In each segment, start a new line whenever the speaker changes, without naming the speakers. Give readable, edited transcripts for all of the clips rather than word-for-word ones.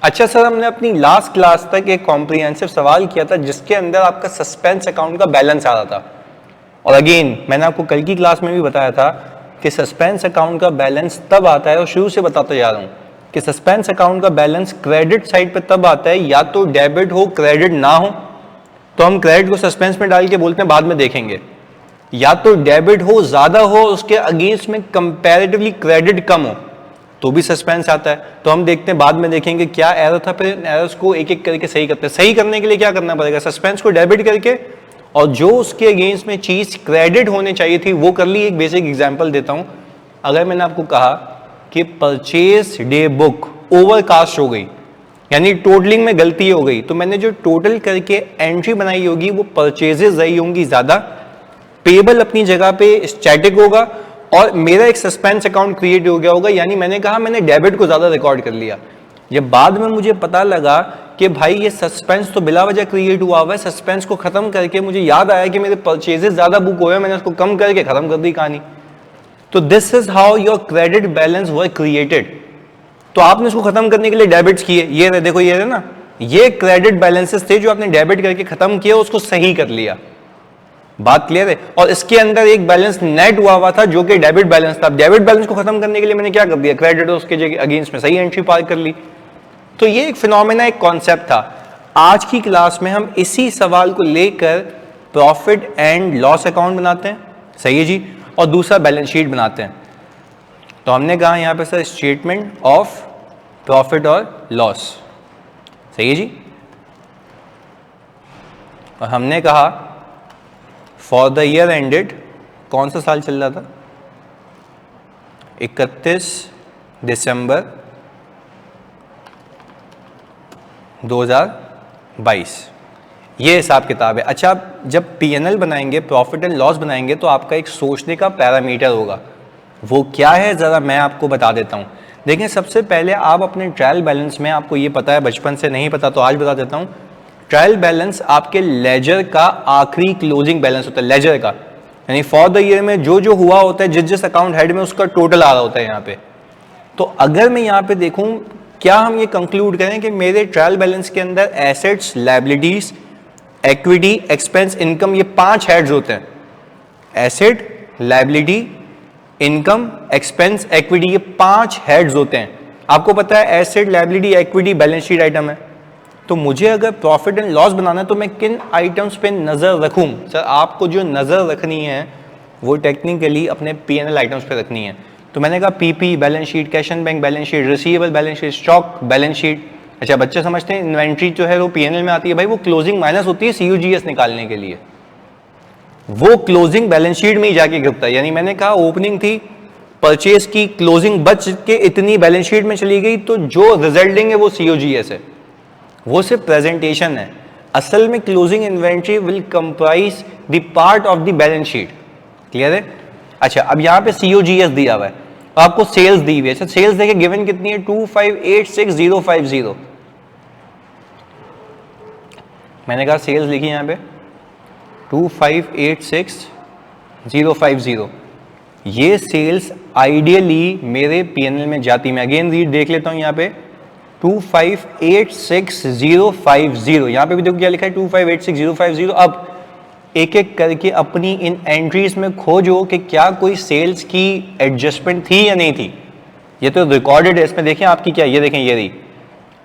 अच्छा सर, हमने अपनी लास्ट क्लास तक एक कॉम्प्रिहेंसिव सवाल किया था जिसके अंदर आपका सस्पेंस अकाउंट का बैलेंस आ रहा था, और अगेन मैंने आपको कल की क्लास में भी बताया था कि सस्पेंस अकाउंट का बैलेंस तब आता है, और शुरू से बताते जा रहा हूं कि सस्पेंस अकाउंट का बैलेंस क्रेडिट साइड पे तब आता है या तो डेबिट हो क्रेडिट ना हो, तो हम क्रेडिट को सस्पेंस में डाल के बोलते हैं बाद में देखेंगे, या तो डेबिट हो ज्यादा हो उसके अगेंस्ट में कंपैरेटिवली क्रेडिट कम हो तो भी सस्पेंस आता है। तो हम देखते हैं बाद में देखेंगे क्या एरर था, फिर एरर्स को एक एक करके सही करते हैं। सही करने के लिए क्या करना पड़ेगा, सस्पेंस को डेबिट करके और जो उसके अगेंस्ट में चीज क्रेडिट होने चाहिए थी वो कर ली। एक बेसिक एग्जांपल देता हूं, अगर मैंने आपको कहा कि परचेज डे बुक ओवरकास्ट हो गई यानी टोटलिंग में गलती हो गई, तो मैंने जो टोटल करके एंट्री बनाई होगी वो परचेजेस रही होंगी ज्यादा, पेबल अपनी जगह पे स्टैटिक होगा और मेरा एक सस्पेंस अकाउंट क्रिएट हो गया होगा, यानी मैंने कहा मैंने डेबिट को ज्यादा रिकॉर्ड कर लिया। जब बाद में मुझे पता लगा कि भाई ये सस्पेंस तो बिला वजह क्रिएट हुआ है, सस्पेंस को खत्म करके मुझे याद आया कि मेरे परचेजेस ज्यादा बुक हुए, मैंने उसको कम करके खत्म कर दी कहानी। तो this is how your credit balance were created. तो आपने उसको खत्म करने के लिए डेबिट्स किए, ये रहे, देखो ये रहे ना, ये क्रेडिट बैलेंसेस थे जो आपने डेबिट करके खत्म किया, उसको सही कर लिया। बात क्लियर है। और इसके अंदर एक बैलेंस नेट हुआ था जो कि डेबिट बैलेंस था। डेबिट बैलेंस को खत्म करने के लिए मैंने क्या कर दिया, क्रेडिट उसके अगेंस्ट में सही एंट्री पार कर ली। तो ये एक फिनोमेना, एक कॉन्सेप्ट था। आज की क्लास में हम इसी सवाल को लेकर प्रॉफिट एंड लॉस अकाउंट बनाते हैं, सही है जी, और दूसरा बैलेंस शीट बनाते हैं। तो हमने कहा यहां पे सर स्टेटमेंट ऑफ प्रॉफिट और लॉस, सही है जी, और हमने कहा फॉर द ईयर एंडेड, कौन सा साल चल रहा था, 31 दिसंबर 2022, ये हिसाब किताब है। अच्छा, जब पीएनएल बनाएंगे, प्रॉफिट एंड लॉस बनाएंगे, तो आपका एक सोचने का पैरामीटर होगा, वो क्या है जरा मैं आपको बता देता हूं। देखें, सबसे पहले आप अपने ट्रायल बैलेंस में, आपको ये पता है बचपन से, नहीं पता तो आज बता देता हूं, ट्रायल बैलेंस आपके लेजर का आखिरी क्लोजिंग बैलेंस होता है, लेजर का, यानी फॉर द ईयर में जो जो हुआ होता है, जिस जिस अकाउंट हेड में उसका टोटल आ रहा होता है यहाँ पे। तो अगर मैं यहाँ पे देखूं, क्या हम ये कंक्लूड करें कि मेरे ट्रायल बैलेंस के अंदर assets, liabilities, equity, expense, income, ये 5 हेड्स होते हैं। Asset, liability, income, expense, equity, ये 5 हेड्स होते हैं। आपको पता है asset, liability, equity balance sheet item है। तो मुझे अगर प्रॉफिट एंड लॉस बनाना है तो मैं किन आइटम्स पे नजर रखूं? सर, आपको जो नजर रखनी है वो टेक्निकली अपने पीएनएल आइटम्स पे रखनी है। तो मैंने कहा PP balance sheet, cash and bank balance sheet, receivable balance sheet, stock balance sheet. अच्छा, बच्चे समझते हैं इन्वेंट्री जो है वो पीएनएल में आती है, भाई वो क्लोजिंग माइनस होती है सीयूजीएस निकालने के लिए, वो क्लोजिंग बैलेंस शीट में ही जाके गिरता है। यानी मैंने कहा ओपनिंग थी, परचेज की, क्लोजिंग बच के इतनी बैलेंस शीट में चली गई, तो जो रिजल्टिंग है वो सीओजीएस है, वो सिर्फ प्रेजेंटेशन है। असल में closing inventory will comprise the part of the balance sheet. Clear है? अच्छा, अब यहां पे सीओजीएस दिया हुआ है, आपको सेल्स दी हुई है। अच्छा, सेल्स देखिए गिवन कितनी है, 2586,050। मैंने कहा सेल्स लिखी यहां पे 2586,050। ये सेल्स आइडियली मेरे पीएनएल में जाती, मैं अगेन रीड देख लेता हूं यहां पे 2586,050, यहां पे भी देखो क्या लिखा है 2586,050। अब एक एक करके अपनी इन एंट्रीज में खोजो कि क्या कोई सेल्स की एडजस्टमेंट थी या नहीं थी। ये तो रिकॉर्डेड है, इसमें देखें आपकी क्या, ये देखें ये रही,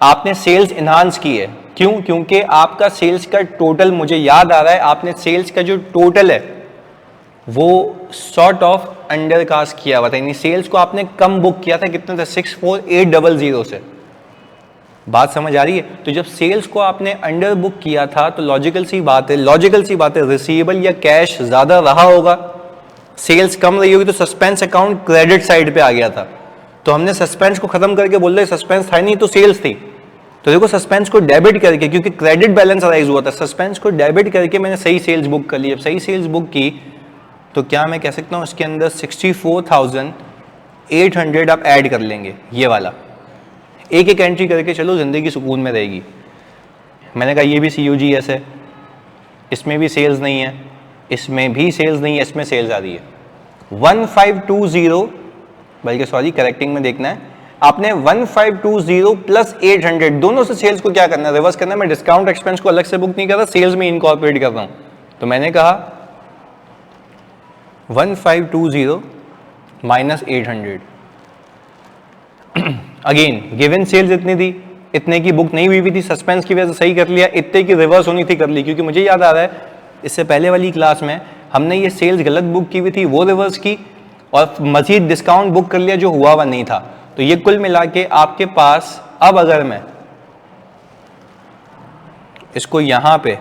आपने सेल्स इनहांस की है। क्यों? क्योंकि आपका सेल्स का टोटल, मुझे याद आ रहा है, आपने सेल्स का जो टोटल है वो सॉर्ट ऑफ अंडरकास्ट किया हुआ था, यानी सेल्स को आपने कम बुक किया था, कितना था, 64,800 से। बात समझ आ रही है? तो जब सेल्स को आपने अंडर बुक किया था तो लॉजिकल सी बात है रिसीवेबल या कैश ज्यादा रहा होगा, सेल्स कम रही होगी, तो सस्पेंस अकाउंट क्रेडिट साइड पे आ गया था। तो हमने सस्पेंस को खत्म करके बोल रहे सस्पेंस था नहीं तो सेल्स थी, तो देखो सस्पेंस को डेबिट करके, क्योंकि क्रेडिट बैलेंस अराइज हुआ था, सस्पेंस को डेबिट करके मैंने सही सेल्स बुक कर ली। अब सही सेल्स बुक की तो क्या मैं कह सकता हूं इसके अंदर 64,800 आप ऐड कर लेंगे, ये वाला एक एक एंट्री करके चलो, जिंदगी सुकून में रहेगी। मैंने कहा ये भी सीयूजीएस है, इसमें भी सेल्स नहीं है, इसमें भी सेल्स नहीं है, इसमें सेल्स आ रही है 1520, बल्कि सॉरी करेक्टिंग में देखना है आपने 1520 प्लस 800 दोनों से सेल्स को क्या करना है, रिवर्स करना है। मैं डिस्काउंट एक्सपेंस को अलग से बुक नहीं कर रहा, सेल्स में इनकॉर्पोरेट कर रहा हूं। तो मैंने कहा 1520 माइनस 800, अगेन गिवन सेल्स इतनी थी, इतने की बुक नहीं हुई थी, सस्पेंस की वजह से सही कर लिया, इतने की रिवर्स होनी थी कर ली, क्योंकि मुझे याद आ रहा है इससे पहले वाली क्लास में हमने ये सेल्स गलत बुक की हुई थी, वो रिवर्स की और मजीद डिस्काउंट बुक कर लिया जो हुआ हुआ नहीं था। तो ये कुल मिला के आपके पास, अब अगर मैं इसको यहां पे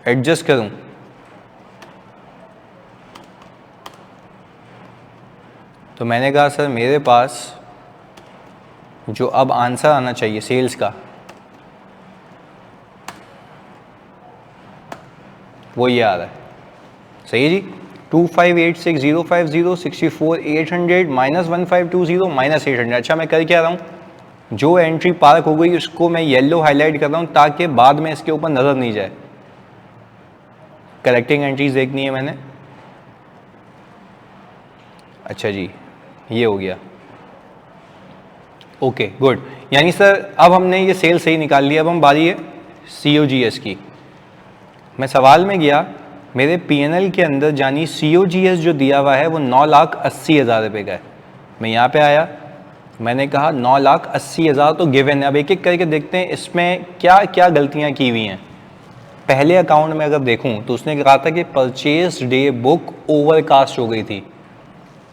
एडजस्ट करूं तो मैंने कहा सर मेरे पास जो अब आंसर आना चाहिए सेल्स का वो ये आ रहा है, सही है जी। 2586,050,64,800 माइनस 1520 माइनस 800। अच्छा मैं कर क्या रहा हूँ, जो एंट्री पार्क हो गई उसको मैं येलो हाईलाइट कर रहा हूँ ताकि बाद में इसके ऊपर नजर नहीं जाए। करेक्टिंग एंट्रीज देखनी है मैंने, अच्छा जी ये हो गया, ओके गुड। यानी सर अब हमने ये सेल सही निकाल लिया, अब हम बारी है COGS की। मैं सवाल में गया, मेरे PNL के अंदर जानी COGS जो दिया हुआ है वो 9,80,000 रुपये का है। मैं यहाँ पे आया, मैंने कहा 9,80,000 तो गिवन है। अब एक एक करके देखते हैं इसमें क्या क्या गलतियाँ की हुई हैं। पहले अकाउंट में अगर देखूँ तो उसने कहा था कि परचेज डे बुक ओवरकास्ट हो गई थी,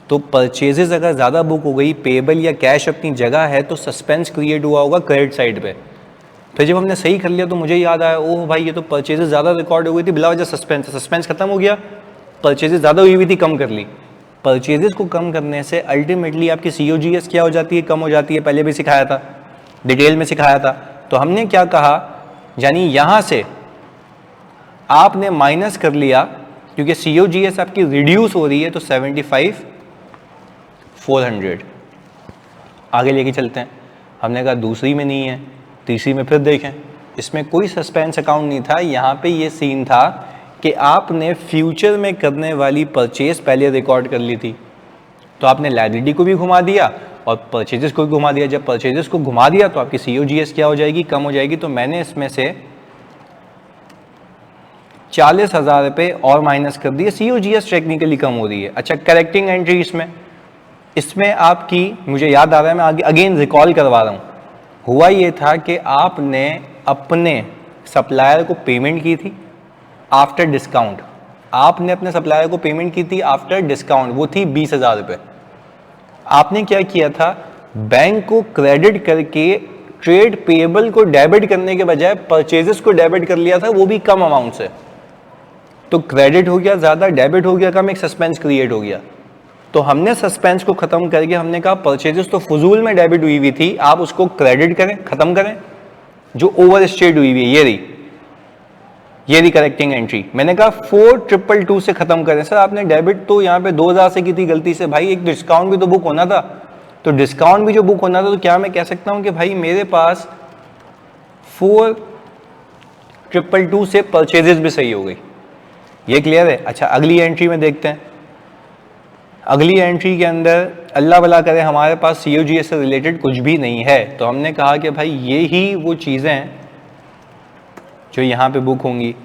तो परचेजेस अगर ज़्यादा बुक हो गई, पेबल या कैश अपनी जगह है, तो सस्पेंस क्रिएट हुआ होगा क्रेडिट साइड पे। फिर जब हमने सही कर लिया तो मुझे याद आया, ओह भाई ये तो परचेजेस ज़्यादा रिकॉर्ड हो गई थी, बिला वजह सस्पेंस खत्म हो गया, परचेजेस ज़्यादा हुई थी, कम कर ली। परचेजेस को कम करने से अल्टीमेटली आपकी COGS क्या हो जाती है, कम हो जाती है। पहले भी सिखाया था, डिटेल में सिखाया था। तो हमने क्या कहा, यानी यहाँ से आपने माइनस कर लिया, क्योंकि COGS आपकी रिड्यूस हो रही है, तो 75,400 आगे लेके चलते हैं। हमने कहा दूसरी में नहीं है, तीसरी में फिर देखें, इसमें कोई सस्पेंस अकाउंट नहीं था। यहाँ पे ये सीन था कि आपने फ्यूचर में करने वाली परचेज पहले रिकॉर्ड कर ली थी, तो आपने लायबिलिटी को भी घुमा दिया और परचेजेस को भी घुमा दिया। जब परचेजेस को घुमा दिया तो आपकी COGS क्या हो जाएगी, कम हो जाएगी। तो मैंने इसमें से 40,000 रुपये और माइनस कर दिए, COGS टेक्निकली कम हो रही है। अच्छा करेक्टिंग एंट्री इसमें आपकी, मुझे याद आ रहा है, मैं आगे अगेन रिकॉल करवा रहा हूँ। हुआ ये था कि आपने अपने सप्लायर को पेमेंट की थी आफ्टर डिस्काउंट, आपने अपने सप्लायर को पेमेंट की थी आफ्टर डिस्काउंट, वो थी 20,000 रुपये। आपने क्या किया था, बैंक को क्रेडिट करके ट्रेड पेएबल को डेबिट करने के बजाय परचेजेस को डेबिट कर लिया था, वो भी कम अमाउंट से। तो क्रेडिट हो गया ज़्यादा, डेबिट हो गया कम, एक सस्पेंस क्रिएट हो गया। तो हमने सस्पेंस को खत्म करके हमने कहा परचेजेस तो फजूल में डेबिट हुई हुई थी, आप उसको क्रेडिट करें, खत्म करें, जो ओवर स्टेट हुई हुई है ये रही करेक्टिंग एंट्री। मैंने कहा 4,222 से खत्म करें। सर आपने डेबिट तो यहाँ पे 2,000 से की थी गलती से, भाई एक डिस्काउंट भी तो बुक होना था। तो डिस्काउंट भी जो बुक होना था, तो क्या मैं कह सकता हूँ कि भाई मेरे पास 4,222 से परचेजेस भी सही हो गई। ये क्लियर है। अच्छा अगली एंट्री में देखते हैं। अगली एंट्री के अंदर अल्लाह भला करे हमारे पास COGS से रिलेटेड कुछ भी नहीं है, तो हमने कहा कि भाई ये ही वो चीज़ें हैं जो यहाँ पे बुक होंगी।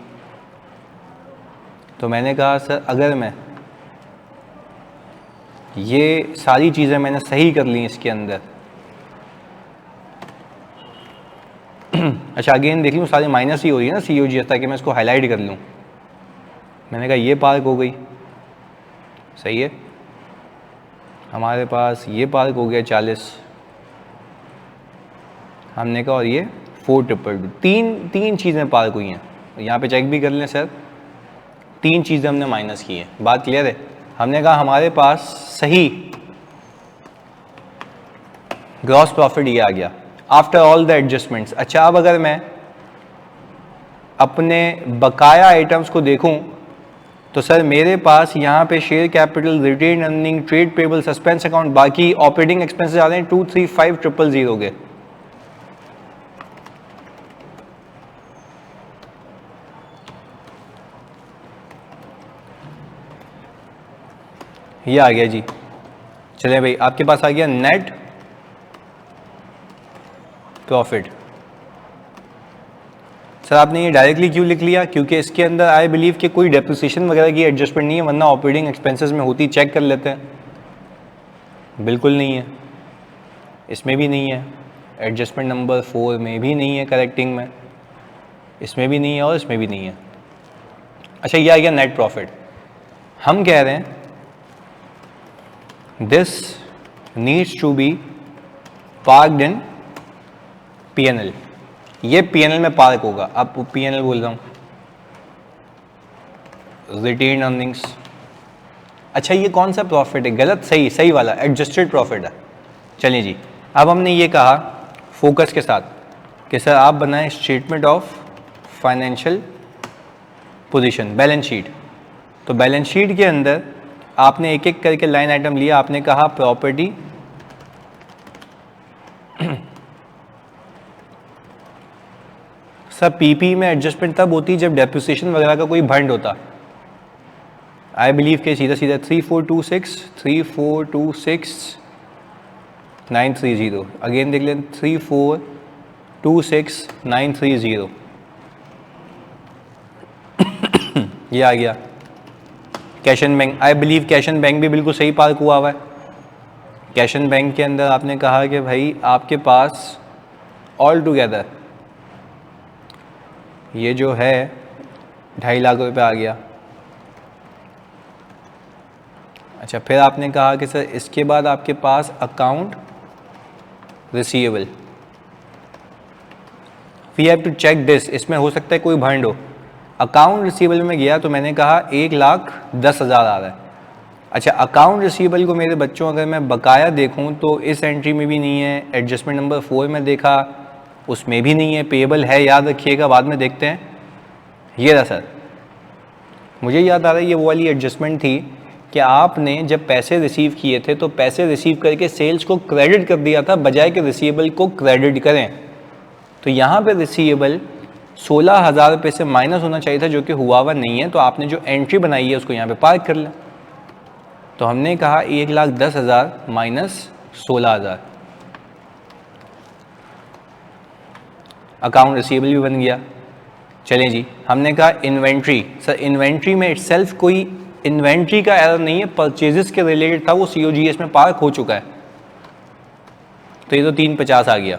तो मैंने कहा सर अगर मैं ये सारी चीज़ें मैंने सही कर ली इसके अंदर अच्छा अगेन देख लूँ, सारी माइनस ही हो रही है ना COGS, ताकि मैं इसको हाईलाइट कर लूँ। मैंने कहा ये पार्क हो गई, सही है, हमारे पास ये पार्क हो गया 40, हमने कहा और ये 4,222, तीन चीज़ें पार्क हुई हैं। यहाँ पे चेक भी कर लें सर, 3 चीज़ें हमने माइनस की हैं। बात क्लियर है। हमने कहा हमारे पास सही ग्रॉस प्रॉफिट ये आ गया आफ्टर ऑल द एडजस्टमेंट्स। अच्छा अब अगर मैं अपने बकाया आइटम्स को देखूं तो सर मेरे पास यहाँ पे share capital, retain earning, trade payable, suspense account, बाकी ऑपरेटिंग एक्सपेंसेस आ रहे हैं 235,000 के। ये आ गया जी। चलिए भाई, आपके पास आ गया नेट प्रॉफिट। सर आपने ये डायरेक्टली क्यों लिख लिया? क्योंकि इसके अंदर आई बिलीव कि कोई डेप्रिसिएशन वगैरह की एडजस्टमेंट नहीं है, वरना ऑपरेटिंग एक्सपेंसेस में होती, चेक कर लेते हैं। बिल्कुल नहीं है, इसमें भी नहीं है, एडजस्टमेंट नंबर 4 में भी नहीं है, करेक्टिंग में इसमें भी नहीं है और इसमें भी नहीं है। अच्छा, ये आ गया नेट प्रॉफिट। हम कह रहे हैं this needs to be parked in PNL. ये पीएनएल में पार्क होगा। अब पीएनएल बोल रहा हूं, रिटेन अर्निंग्स। अच्छा, ये कौन सा प्रॉफिट है? गलत, सही, सही वाला एडजस्टेड प्रॉफिट है। चलिए जी, अब हमने ये कहा फोकस के साथ कि सर आप बनाएं statement of financial position, balance sheet. तो बैलेंस शीट के अंदर आपने एक एक करके लाइन आइटम लिया। आपने कहा प्रॉपर्टी, सर पीपी में एडजस्टमेंट तब होती जब डेप्रिसिएशन वगैरह का कोई भंड होता। आई बिलीव के सीधा सीधा 3426,930। अगेन देख लें, 3426,930 ये आ गया। Cash and bank, I believe cash and bank भी बिल्कुल सही पार्क हुआ हुआ है। कैश एंड बैंक के अंदर आपने कहा कि भाई आपके पास ऑल टुगेदर ये जो है 2.5 लाख रुपए आ गया। अच्छा, फिर आपने कहा कि सर इसके बाद आपके पास account receivable, we have to check this. इसमें हो सकता है कोई भंड हो। अकाउंट रिसीवेबल में गया तो मैंने कहा 1,10,000 आ रहा है। अच्छा, अकाउंट रिसीवेबल को मेरे बच्चों अगर मैं बकाया देखूं तो इस एंट्री में भी नहीं है, एडजस्टमेंट नंबर 4 में देखा उसमें भी नहीं है, पेएबल है, याद रखिएगा, बाद में देखते हैं। ये रहा सर, मुझे याद आ रहा है ये वो वाली एडजस्टमेंट थी कि आपने जब पैसे रिसीव किए थे तो पैसे रिसीव करके सेल्स को क्रेडिट कर दिया था बजाय कि रिसीवेबल को क्रेडिट करें। तो यहाँ पे रिसीवेबल 16,000 रुपये से माइनस होना चाहिए था, जो कि हुआ हुआ नहीं है। तो आपने जो एंट्री बनाई है उसको यहाँ पे पार्क कर लें। तो हमने कहा 1,10,000 माइनस 16,000, अकाउंट रिसीवेबल भी बन गया। चलें जी, हमने कहा इन्वेंट्री। सर इन्वेंट्री में इटसेल्फ कोई इन्वेंट्री का एरर नहीं है, परचेजेस के रिलेटेड था, वो सीओजीएस में पार्क हो चुका है। तो ये तो 350 आ गया।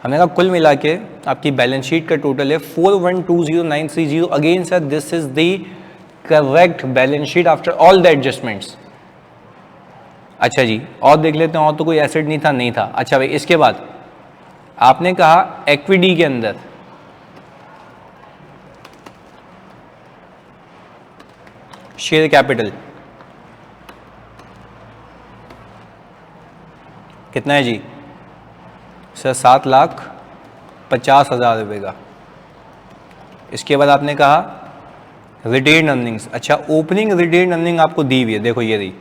हमने कहा कुल मिला के आपकी बैलेंस शीट का टोटल है 4120,930। Again sir this is the correct balance sheet after all the adjustments. अच्छा जी, और देख लेते हैं, और तो कोई एसेट नहीं था? नहीं था। अच्छा भाई, इसके बाद आपने कहा इक्विटी के अंदर शेयर कैपिटल कितना है जी? सर 7,50,000 रुपये का। इसके बाद आपने कहा रिटेन अर्निंग्स। अच्छा, ओपनिंग रिटेन अर्निंग आपको दी हुई है, देखो ये रही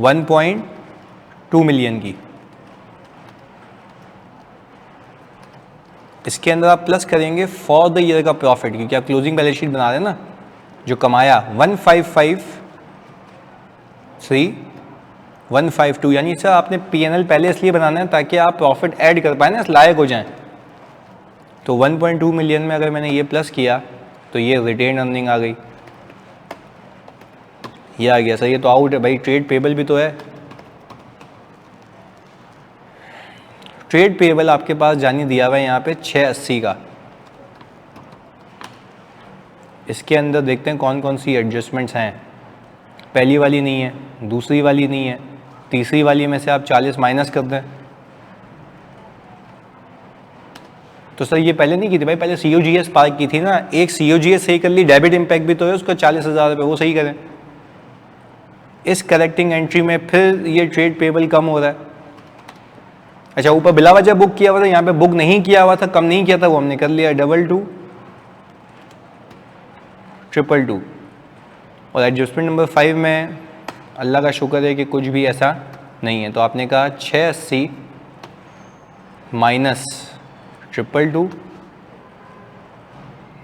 1.2 मिलियन की। इसके अंदर आप प्लस करेंगे फॉर द ईयर का प्रॉफिट, क्योंकि आप क्लोजिंग बैलेंस शीट बना रहे हैं ना। जो कमाया 155,3,152, यानी सर आपने पीएनएल पहले इसलिए बनाना है ताकि आप प्रॉफिट ऐड कर पाए ना, इस लायक हो जाएं। तो 1.2 मिलियन में अगर मैंने ये प्लस किया तो ये रिटेन अर्निंग आ गई। ये आ गया सर, ये तो आउट है भाई, ट्रेड पेबल भी तो है। ट्रेड पेबल आपके पास जानी दिया हुआ है यहाँ पे 680 का। इसके अंदर देखते हैं कौन कौन सी एडजस्टमेंट्स हैं। पहली वाली नहीं है, दूसरी वाली नहीं है, तीसरी वाली में से आप 40 माइनस कर दें। तो सर ये पहले नहीं की थी भाई, पहले सीओजीएस पार्क की थी ना। एक सीओजीएस सही कर ली, डेबिट इम्पैक्ट भी तो है उसका 40,000 रुपये, वो सही करें। इस करेक्टिंग एंट्री में फिर ये ट्रेड पेबल कम हो रहा है। अच्छा, ऊपर बिला वजह बुक किया हुआ था, यहाँ पे बुक नहीं किया हुआ था, कम नहीं किया था, वो हमने कर लिया 22,2,2,2। और एडजस्टमेंट नंबर 5 में अल्लाह का शुक्र है कि कुछ भी ऐसा नहीं है। तो आपने कहा 680 माइनस 2,2,2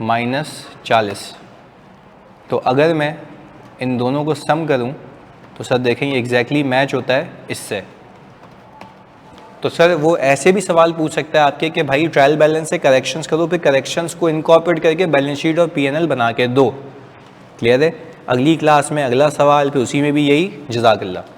माइनस 40। तो अगर मैं इन दोनों को सम करूं तो सर देखें ये एग्जैक्टली मैच होता है इससे। तो सर वो ऐसे भी सवाल पूछ सकता है आपके कि भाई ट्रायल बैलेंस से करेक्शंस करो, फिर करेक्शंस को इनकॉर्पोरेट करके बैलेंस शीट और पीएनएल बना के दो। क्लियर है? अगली क्लास में अगला सवाल, फिर उसी में भी यही। जज़ाकल्लाह।